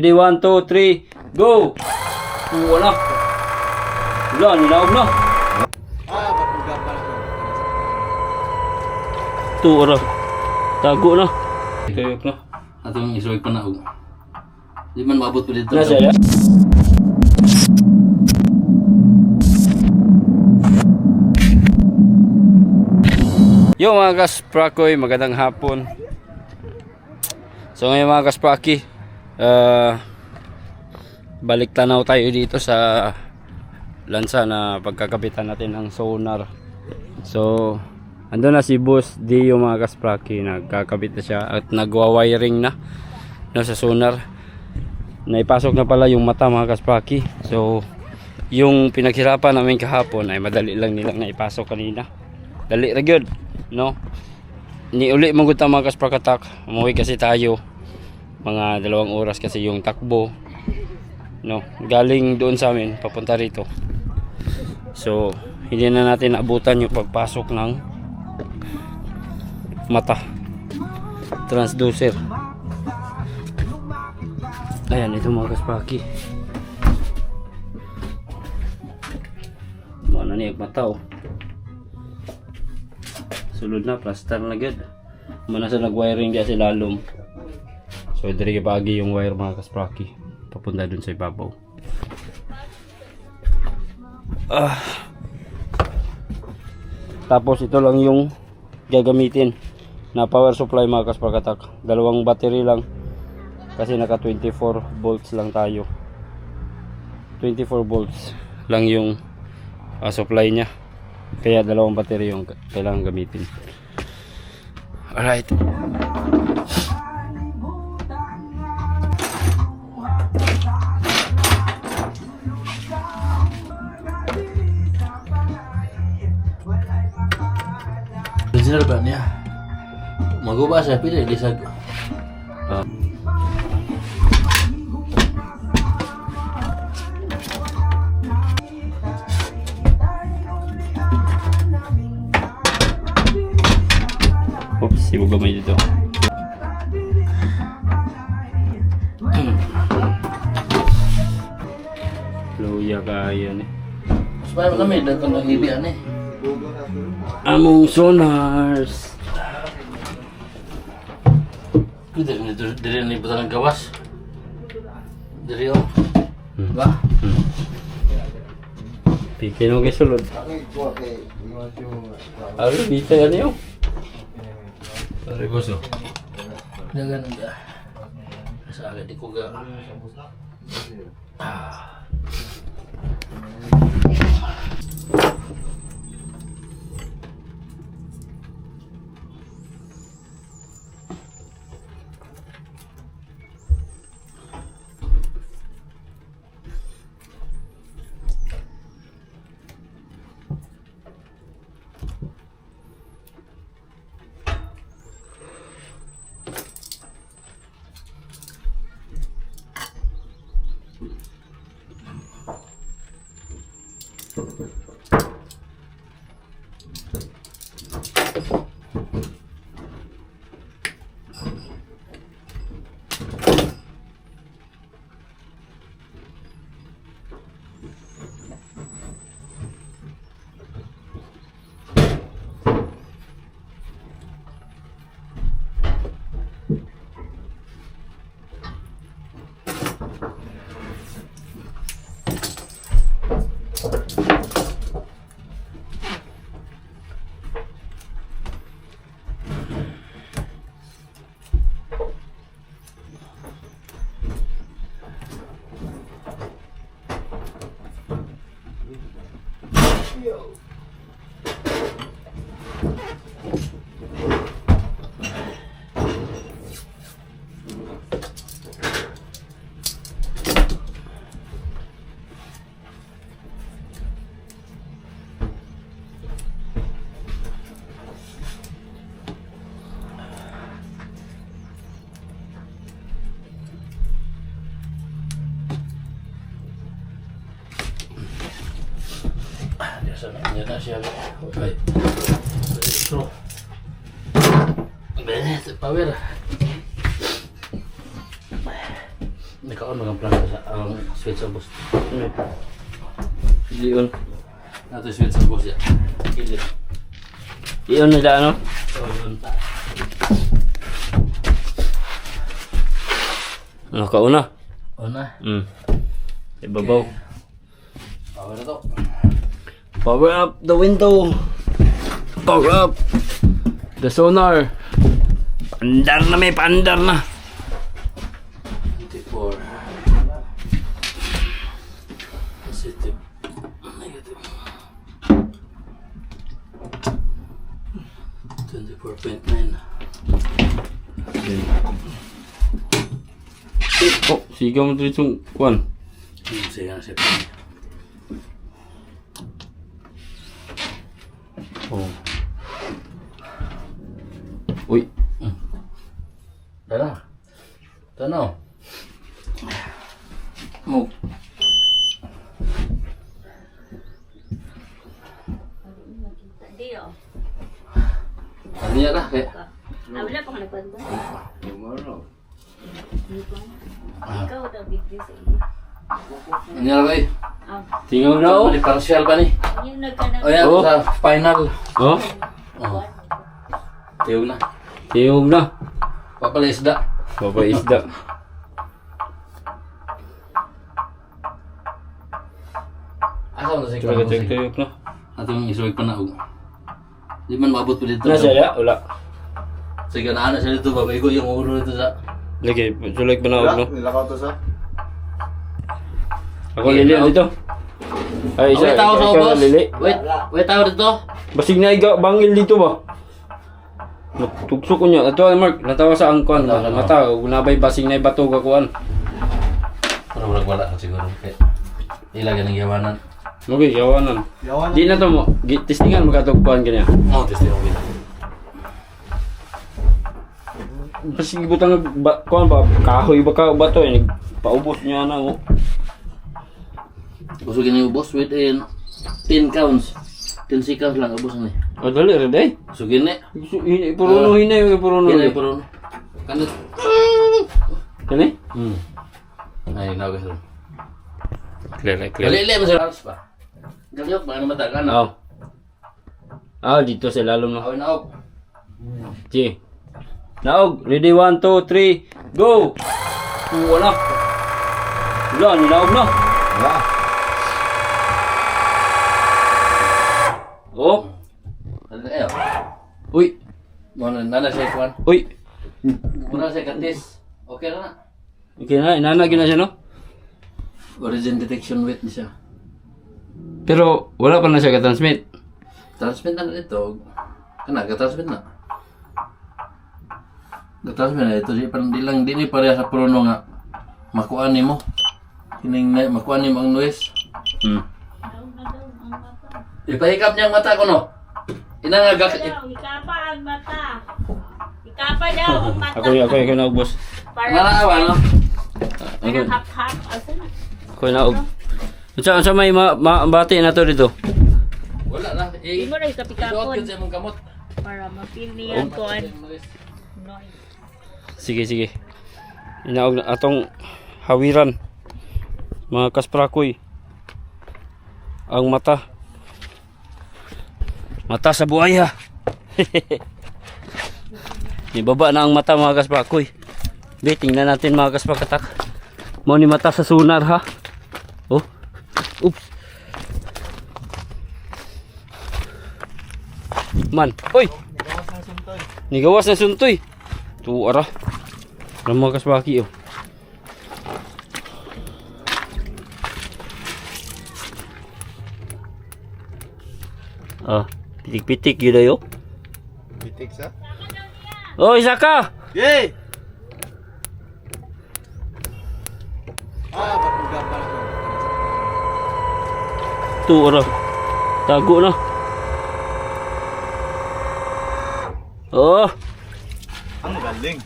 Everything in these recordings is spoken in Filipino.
Ready, 1, 2, 3, go! Wala. Wala, nilaog na. Ito, ora. Tago na. Kayok na. At yung isuwag panaog. Di man maabot ko dito. Nasa ya? Yo mga kasprakoy, magandang hapon. So ngayon mga kaspraki, balik tanaw tayo dito sa lansa na pagkakapitan natin ng sonar. So ando na si Boss Dio mga kaspraki, nagkakabit na siya at nagwa-wiring na sa sonar. Naipasok na pala yung mata mga kaspraki. So yung pinaghirapan namin kahapon ay madali lang nilang naipasok kanina. Dali ra gyud, no? Ni uli mong gutang mga kasprakatak. Umuwi kasi tayo mga 2 oras kasi yung takbo, no, galing doon sa amin papunta rito. So hindi na natin naabutan yung pagpasok ng mata transducer. Ayan, ito mga kaspaki, mana niya mata, oh. Sulod na, plaster na agad. Mana sa nag-wiring diya si lalom. So diri pagi yung wire mga kaspraki papunta dun sa ibabaw. Tapos ito lang yung gagamitin na power supply mga kasprakatak. 2 battery lang kasi naka 24 volts lang tayo. 24 volts lang yung supply nya. Kaya 2 battery yung kailangan gamitin. Alright. Original ba niya? Maguba siya, pili lisag. Oops, sibog gamay dito. Luya kaya ni. Supaya mo kami, datang ng hibian eh. Among sonars. Diri ni butang ng gawas. Diri oh. Ba? Pikin mo kay sulod. Ano, bita yan yun. Sorry boss oh. Dagan nga. Sa agad di ko ga. Yan na siya. Okay. So, power. on magplan sa ang switch sa boss. Iyon. Nato switch sa boss ya. Kili. Iyon nila ano? So yun ta. Ano kauna? Una. Ibabaw. Power na to. Power up the window. Power up the sonar. Pandar na may pandar na. 24. Positive. Negative. 24.9. Oh, sigaw mo dito yung kuwan. Sige na siya. Oh. Uy. Tara. Tanaw. Mo. Hindi oh. Ano yan na? Kaya. Wala pa ka nagkwento. Tomorrow. Ikaw daw bigli sa iyo. Ano yan kayo? Tingaw na oh. May partial pa ni. Yung nagkanang... O yan, Oh. sa final. Oh. Oh. Tiyog na. Tiyog na. Papala isda. Baba isda. Asa mo na siya Talaga tiyog na. Ato yung isuwag pa na. Di man maabot pa dito. Nasa ya? Wala. Sige na siya dito. Babay ko yung ulo dito sa... Lagi, sulag pa na ako no? Nilakaw to sa? Ako lili dito. Ay, isa. Wait, tao sa Ikaw boss. na lili. Wait, tao dito. Basig na iga, bangil dito ba? Tugsok ko niya. Ito, Mark, natawa sa angkwan. Mata, nabay basig na ibatog akuan. Pero wala siguro. Ilagan ng yawanan. Okay, yawanan. Yawan. Di na to mo. Testingan magkatugpuan ka niya. Oh, testing mo gina. Basig butang ba, kuan ba? Kahoy ba ka ba to? Paubos niya na mo. Busugin yung boss within 10 counts. 10 seconds lang ubos ni. O dali rin eh. Busugin ni. Puruno hinay, puruno. Kaya puro. Kanit. Kani? Ay, nagas rin. Clear. Dali-li mo sa house pa. Galyok, baka naman taga na. Oh. Ah, dito sa lalom na. Awin na ako. Sige. Naog. Ready, 1, 2, 3, go! Wala. Wala, nilaog na. Wala. Oh. Dali na Uy. Muna na siya ikuan. Uy. Muna siya katis. Okay na. Okay na, inanagin na siya no? Origin detection weight niya siya. Pero wala pa na siya ka-transmit. Transmit na ito. Kana, ka-transmit na. Ka-transmit na ito. Di lang, di ni pareha sa prono nga. Makuan ni mo. Kining makuan ni mo ang noise. Ipahikap niya ang mata ko no. Inangagak. Ikapa ang mata. Ikapa daw ang mata. Ako na boss. Nanaawa no? Parang hap-hap. Asa na? Ako na Unsa may bati na to dito? Wala na. Hindi mo rin Isuot kapikapon. yun sa imong kamot. Para mapili ang kuhan. Noise. Sige. Inaog na atong hawiran. Mga kasprakoy. Ang mata. Mata sa buhaya. Ibaba na ang mata mga kasprakoy. Be, tingnan natin mga kasprakatak. Mo ni mata sa sonar ha. Oh. Oops. Man. Oy. Nigawas na suntoy. Tuara. Ramang kasbaki oh. Ah, pitik-pitik yun ayo. Bitik sa? Oy, Saka! Yay! Pagkugang pala ko. Tuara. Tago na. Oh, Ang galing.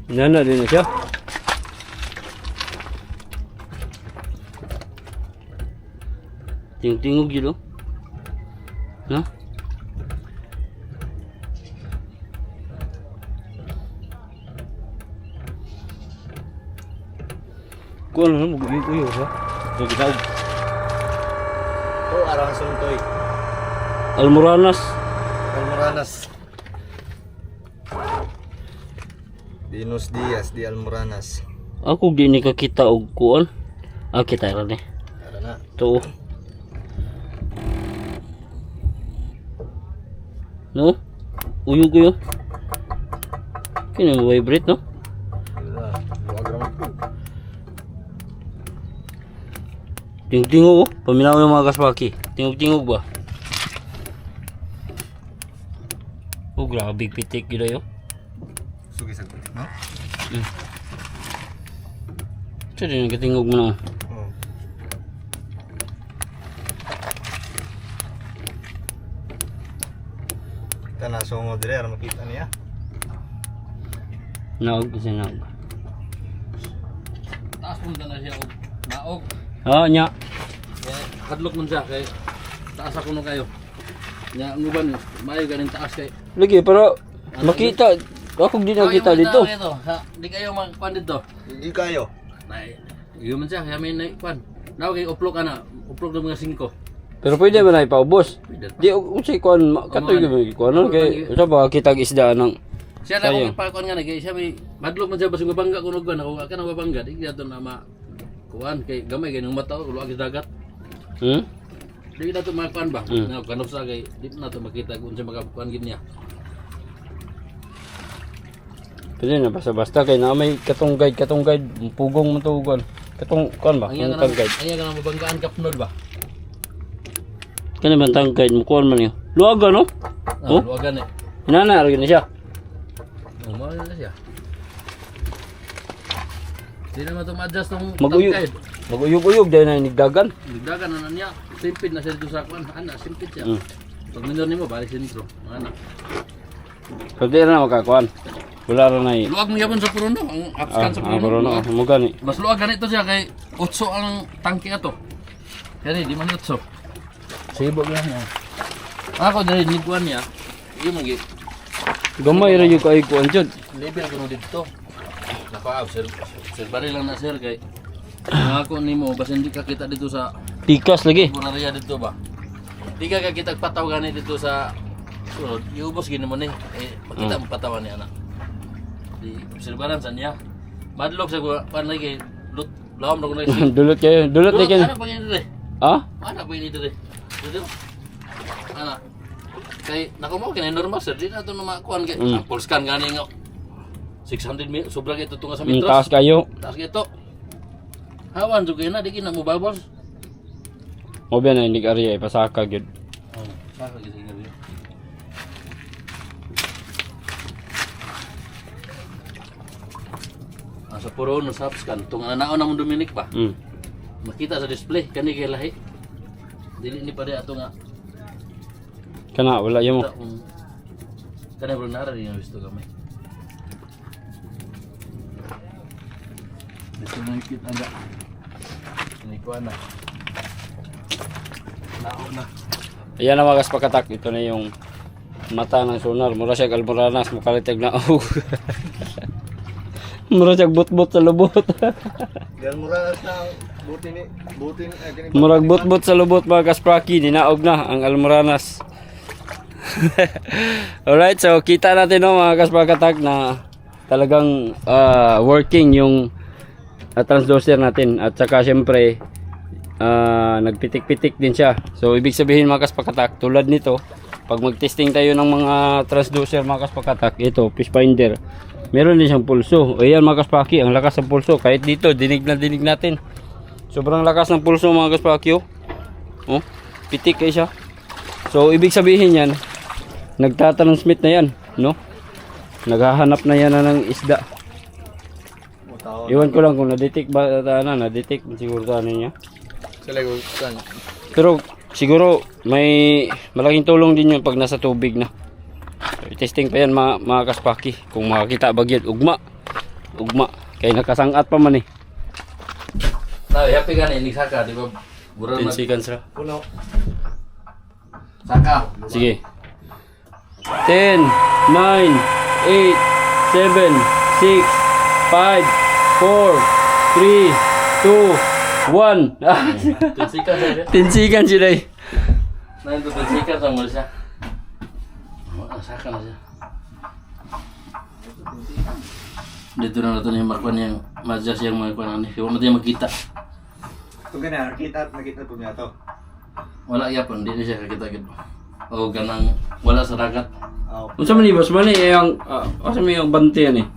nana din na siya. Ting-tingog yun oh. Ha? Kuan mo mag-uyo ha. So kita Oh, arang suntoy. Almoranas. Almoranas. Dinos Diaz di Almoranas. Ako di ni kakita og kuan. Kita ra ni. Ara na. To. No? Uyo. Kini mo vibrate no? Wala. Luwag raman po. Tingog-tingog oh. Paminaw yung mga kaspaki. Tingog-tingog ba? Oh, grabe pitik gila yo. Sugi sa putik, no? Ito din nagkatingog mo na. Oh. Kita na sungod dire, ara makita niya. Naog kasi naog. Taas punta na siya og naog. Ah, nya. Kaya hadlok man siya kay taas ako na kayo. Nya ang uban maayo ganing taas kay. Lagi pero makita. Ako di nakita dito. Di kayo magkuan dito. Hindi kayo. Nay, iyo man siya kaya may naikuan. Naog kay uplok ana, uplok ng mga 5. Pero pwede ba na ipaubos? Pwede. Di unsay kuan katoy gyud kuan no kay sa ba kita isda ng Siya na sayang. kung pakuan nga na kay siya may madlok man siya basig mabangga kuno kuan ako ka na mabangga di dato na ma kuan kay gamay kay nang mata ulo ag dagat. Di dato makuan ba? Na kanop sa kay di na to makita kung siya magakuan gid niya. Pwede na basta-basta kay na may katong guide pugong mo to kuan. Katong kuan ba? Ang iya Ang guide. ka na mabanggaan kapnod ba? Kani man tang guide mo kuan man yo. Luaga no? Oh? Luwagan eh. Inana ra gyud na siya. Mahal na siya. Di naman ito ma-adjust ng Mag-uyog. tangkay. Mag-uyog-uyog dahil na nigdagan. Nagdagan na niya. Simpid na siya dito sa kwan. Ana, simpid siya. Pag minor ni mo, balik sentro. Ana. Pero di na makakuan. Wala ra na Luwag mo yapon sa Puruno. Ang upscan sa Puruno. pero no, mo gani. Mas luwag ganito siya kay 8 ang tangke ato. Kaya di man 8. Sibo lang niya. Ako dahil niguan niya. Yung magi. Gamay ra yung kay kuan jud. Level ko dito. Naka-observe. Observe lang na sir kay. Ang ako nimo basta hindi ka kita dito sa Tikas lagi. Bunarya dito ba? Di ka kita pataw gani dito sa sulod. Iubos gini mo ni. Makita mo patawan ni anak. Di obserbaran sa niya. Madlok sa kuan lagi lut lawom na ko lagi. Dulot kayo. Dulot lagi. Ano pa yun dire? Ha? Ano pa yun dire? Dito. Ana. Kay nakumo kay normal sir. Di na to na makuan kay sample scan gani nga. 600 sobra kay tutunga sa metros. Taas kayo. Taas kito. Hawan jud kay na di kina mo babos. Mo ba na hindi ka rin pasaka gyud. Oh, saka gid nga. Sa puro no subscan tung anaon na mo Dominic ba? Makita sa display kani kay lahi. Dili ni pa di ato nga. Kana wala yamo. Kana bro nara rin gusto gamay. Dito na kita nga. Ini ko na. Naon na. Ayan na mga kaspakatak. Ito na yung mata ng sonar. Mura siya Almoranas. Makalitag na mura siya but-but sa lubot. Gan Moranas na butin Murag but-but sa lubot mga kaspraki. Dinaog na ang Almoranas. Alright, so kita natin no mga kaspakatak na talagang working yung transducer natin. At saka syempre nagpitik-pitik din siya. So ibig sabihin mga kaspakatak, tulad nito, pag mag-testing tayo ng mga transducer mga kaspakatak, ito, fish finder, meron din siyang pulso. Ayan mga kaspaki, ang lakas ng pulso. Kahit dito, dinig na dinig natin. Sobrang lakas ng pulso mga kaspaki. Oh, pitik kayo siya. So ibig sabihin yan, nagtatransmit na yan, no? Naghahanap na yan ng isda. Iwan ko lang kung na-detect ba, na-detect siguro niya. Pero siguro may malaking tulong din yun pag nasa tubig na. So, testing pa yan mga kaspaki. Kung makakita bagyan, ugma. Kaya nakasangat pa man eh. Happy ka na, inig saka, di ba? 10 seconds ra. Puno. Saka. Sige. 10, 9, 8, 7, 6, 5, 4, 3, 2, 1. Tinsikan siya. Tinsikan sila eh. Nah itu tinsikan sama siya. Saka na siya. Dito na natin yung markuan yang majas yang markuan ani. Kaya natin makita. Ito ganyan, nakita po niya to. Wala yapon, di na siya kakita gitu. O ganang wala sa dagat. Oh. Unsa man ni boss man eh ang asa may ang bante yan eh.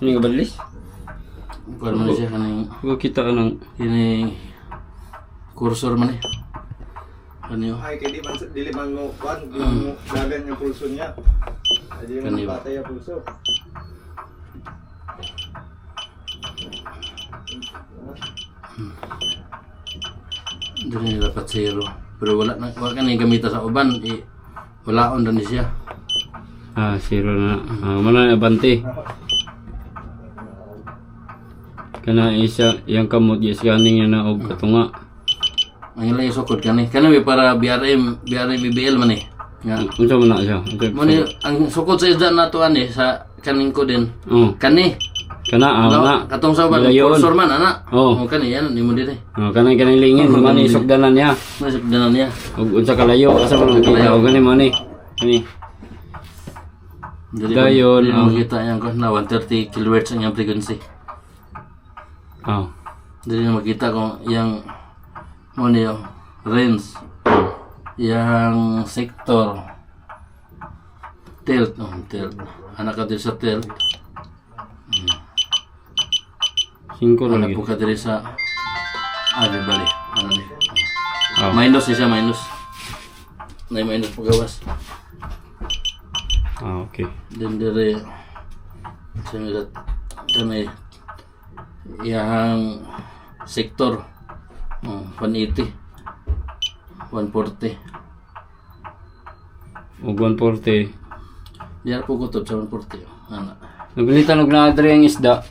Ini nga balis. Kuan man siya kaning Ko kita nang ini kursor man eh. Ano yun? Ay, kaya di man mo, kuhan, di mo dagan yung pulso niya. Ay, di man Kaniba. patay yung pulso. Dili nila dapat zero. Pero wala ka na gamita sa uban. Walaon na ni siya. zero na. Mana na bante. Kana isa yang kamot yes kaning na og katunga. Ang ilang isukod ka ni. Kana para BRM BBL man eh. Nga. Unsa man na siya? Mo ni ang sukod sa isda nato ani sa kaning ko din. Oh, Kani. kana na. Katong sa uban Nilayon. kursor man ana. Oh. Kani yan ni mo dire. Kanang lingin man ni sugdanan niya. Masip danan niya. Og unsa kalayo asa man kita og gani man ni. Kani. Dayon, ang makita yang ko na 130 kHz ang iyang frequency. Oh. Dili na makita kung yang mo niyo range, yang sector, tilt, tilt. Anak ka diri sa tilt, 5 na anak lagi. po ka diri sa bali, ano ni? Oh. Minus siya, minus. Na minus pagawas. Okay. Then diri sa milat kanay yang sektor 180 140 Og 140. diyan po kutob sa 140 ana Nabilitan og naa diri ang isda.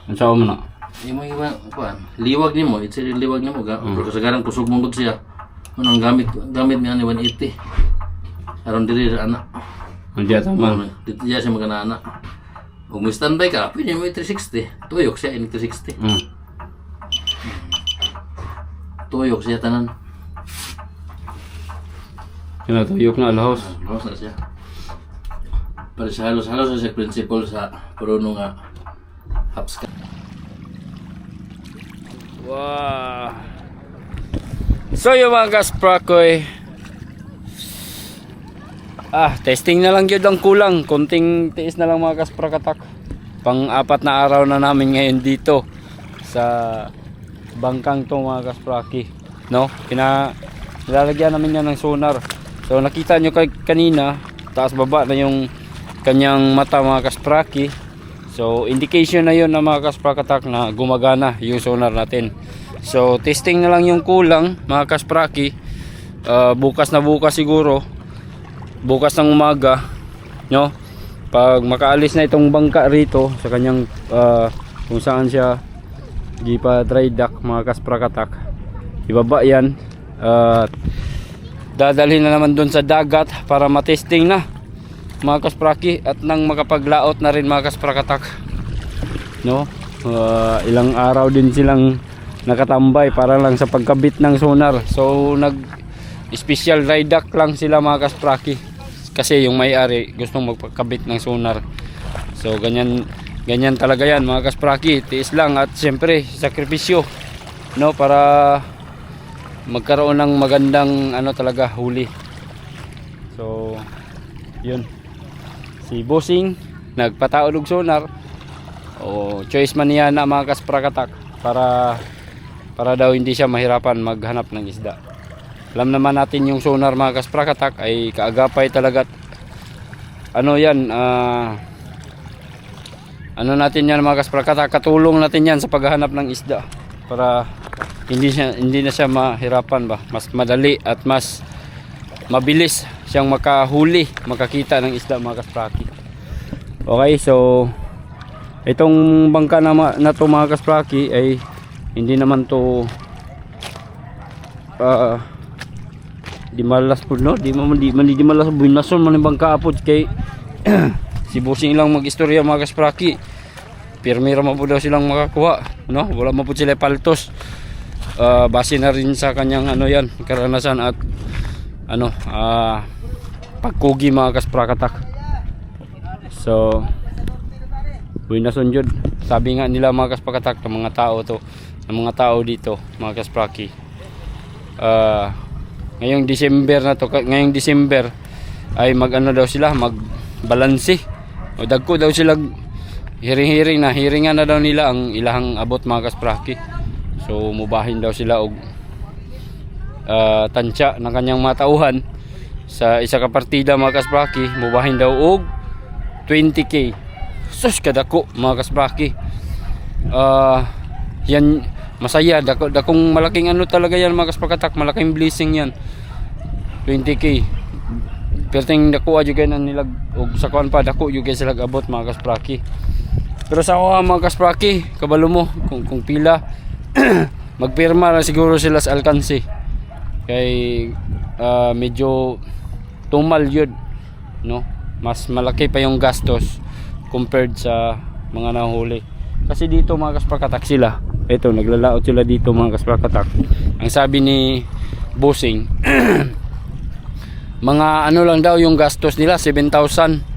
Unsa man na? imo iba kuan liwag nimo it's liwag nimo ga pero kasagaran kusog mong gud siya unang gamit mi ani 180 aron diri sa ana Andiya tama. dito siya magana ana kung mo standby ka pwede mo 360 tuyok siya ini 360 tuyok siya tanan. Kina tuyok na alhos. Bawas na siya. Para sa halos-halos na siya principle sa puruno nga hapska. Wow. So yung mga gasprakoy, testing na lang yun ang kulang. Konting tiis na lang mga gasprakatak. Pang-4 na araw na namin ngayon dito sa bangkang to mga gaspraki, no? Nilalagyan namin yan ng sonar. So nakita nyo kanina, taas baba na yung kanyang mata mga kaspraki. So indication na yun na mga kasprakatak na gumagana yung sonar natin. So testing na lang yung kulang mga kaspraki. Bukas na bukas siguro, bukas ng umaga, no? Pag makaalis na itong bangka rito sa kanyang kung saan siya di pa dry dock mga kasprakatak, ibaba yan at dadalhin na naman doon sa dagat para matesting na mga kaspraki at nang makapaglaot na rin mga kasprakatak, no? Ilang araw din silang nakatambay para lang sa pagkabit ng sonar. So nag special dry dock lang sila mga kaspraki kasi yung may-ari gustong magpakabit ng sonar. So ganyan talaga yan mga kaspraki, tiis lang at siyempre sakripisyo, no, para magkaroon ng magandang talaga huli. So yun, si Bossing nagpataod og sonar, o choice man niya na mga kasprakatak para daw hindi siya mahirapan maghanap ng isda. Alam naman natin yung sonar mga kasprakatak ay kaagapay talaga. Yan, natin yan mga kasprakatak, katulong natin yan sa paghahanap ng isda para hindi na siya mahirapan ba, mas madali at mas mabilis siyang makahuli, makakita ng isda mga kaspraki. Okay, so itong bangka na to mga kaspraki ay hindi naman to di malas po, no? Di malas binason man yung bangka apod kay si Bossing lang mag-istorya mga kaspraki. Pirmira mo po daw silang makakuha. no? Wala man po sila paltos. Base na rin sa kanyang ano yan, karanasan at ano, pagkugi mga kasprakatak. So buhay na sunjud. Sabi nga nila mga kasprakatak ng mga tao to, ng mga tao dito mga kaspraki, ngayong December na to, ngayong December ay mag-ano daw sila, magbalanse o dagko daw sila hiring-hiring na, hiringan na daw nila ang ilahang abot mga kaspraki. So mubahin daw sila og tansya ng kanyang matauhan sa isa ka partida mga kaspraki, mubahin daw og 20k. Sus kadako mga kaspraki. Yan masaya, dakong malaking ano talaga yan mga kasprakatak, malaking blessing yan. 20k. Perting dako ajo kay nilag og sa kuan pa dako yu kay sila abot mga kaspraki. Pero sa mga kaspraki, kabalo mo kung pila magpirma na siguro sila sa alkansi. Kay medyo tumal yun, no? Mas malaki pa yung gastos compared sa mga nahuli. Kasi dito mga kasprakatak sila, ito naglalaot sila dito mga kasprakatak. Ang sabi ni Bossing mga ano lang daw yung gastos nila, 7,000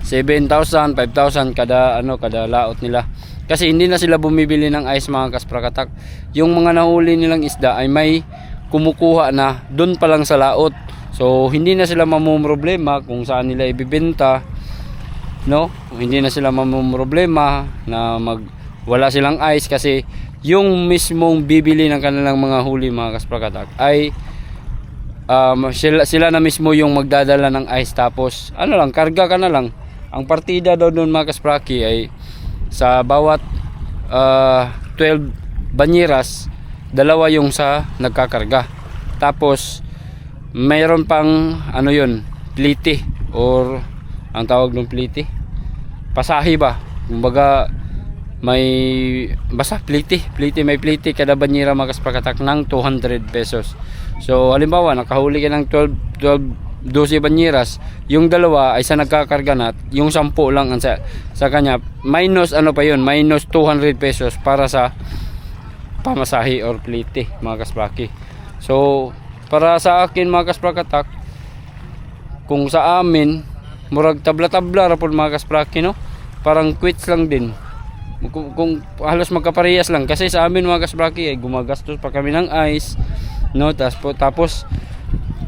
7,000, 5,000 kada ano, kada laot nila. Kasi hindi na sila bumibili ng ice mga kasprakatak. Yung mga nahuli nilang isda ay may kumukuha na doon pa lang sa laot. So hindi na sila mamumroblema kung saan nila ibibenta, no? Hindi na sila mamumroblema na wala silang ice, kasi yung mismong bibili ng kanilang mga huli mga kasprakatak ay sila na mismo yung magdadala ng ice, tapos ano lang, karga ka na lang. Ang partida daw doon mga kaspraki ay sa bawat 12 banyeras, dalawa yung sa nagkakarga. Tapos mayroon pang ano yun, pliti, or ang tawag ng pliti, pasahi ba, kumbaga may basta pliti may pliti kada banyera mga kasprakatak ng 200 pesos. So halimbawa nakahuli ka ng 12 banyeras, yung dalawa ay sa nagkakarga na, yung 10 lang ang sa kanya, minus ano pa yun, minus 200 pesos para sa pamasahi or pliti mga kaspraki. So para sa akin mga kasprakatak, kung sa amin murag tabla-tabla ra pud mga kaspraki, no? Parang quits lang din. Kung halos magkaparehas lang, kasi sa amin mga kaspraki ay gumagastos pa kami ng ice, no? Tapos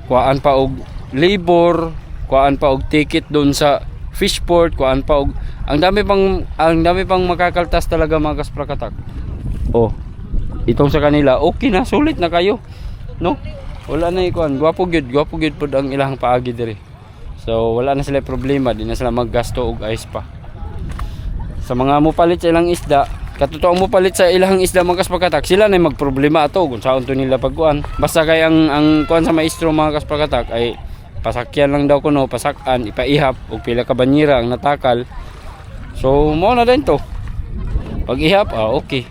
kuhaan pa og labor, kuhaan pa og ticket doon sa fishport, kuhaan pa og ang dami pang makakaltas talaga mga kasprakatak. Oh, itong sa kanila okay na, sulit na kayo, no? Wala na ikuan, gwapo gyud pud ang ilang paagi diri. So wala na sila problema, di na sila maggasto og ice pa. Sa mga mupalit sa ilang isda, katotoong mupalit sa ilang isda mga kasprakatak, sila na magproblema ato kung saan to nila pagkuan. Basta kay ang kuan sa maestro mga kasprakatak ay pasakyan lang daw kuno, pasakan, ipaihap og pila ka banyera ang natakal. So mo na din to. Pag ihap, okay,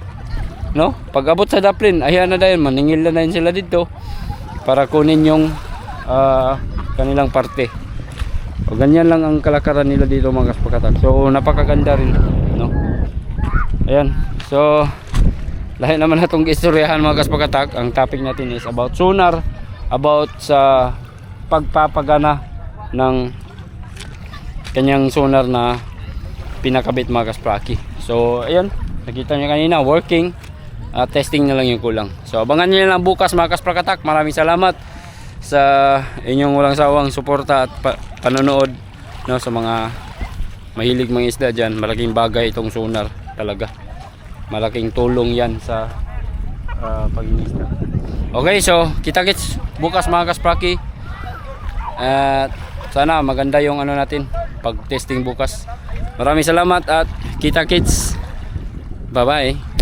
no? Pag abot sa daplin, ayan na dayon, maningil na dayon sila dito para kunin yung kanilang parte. O ganyan lang ang kalakaran nila dito mga kasprakatak. So napakaganda rin, no? Ayan. So lahat naman natong istoryahan mga kasprakatak. Ang topic natin is about sonar, about sa pagpapagana ng kanyang sonar na pinakabit mga kaspraki. So ayan, nakita niyo kanina working, testing na lang yung kulang. So abangan niyo lang bukas mga kasprakatak. Maraming salamat sa inyong walang sawang suporta at panonood, no, sa mga mahilig mga isda dyan. Malaking bagay itong sonar talaga, malaking tulong yan sa pag-isda. Okay, so kita-kits bukas mga kaspraki. Sana maganda yung ano natin pag testing bukas. Maraming salamat at kita-kits, bye bye.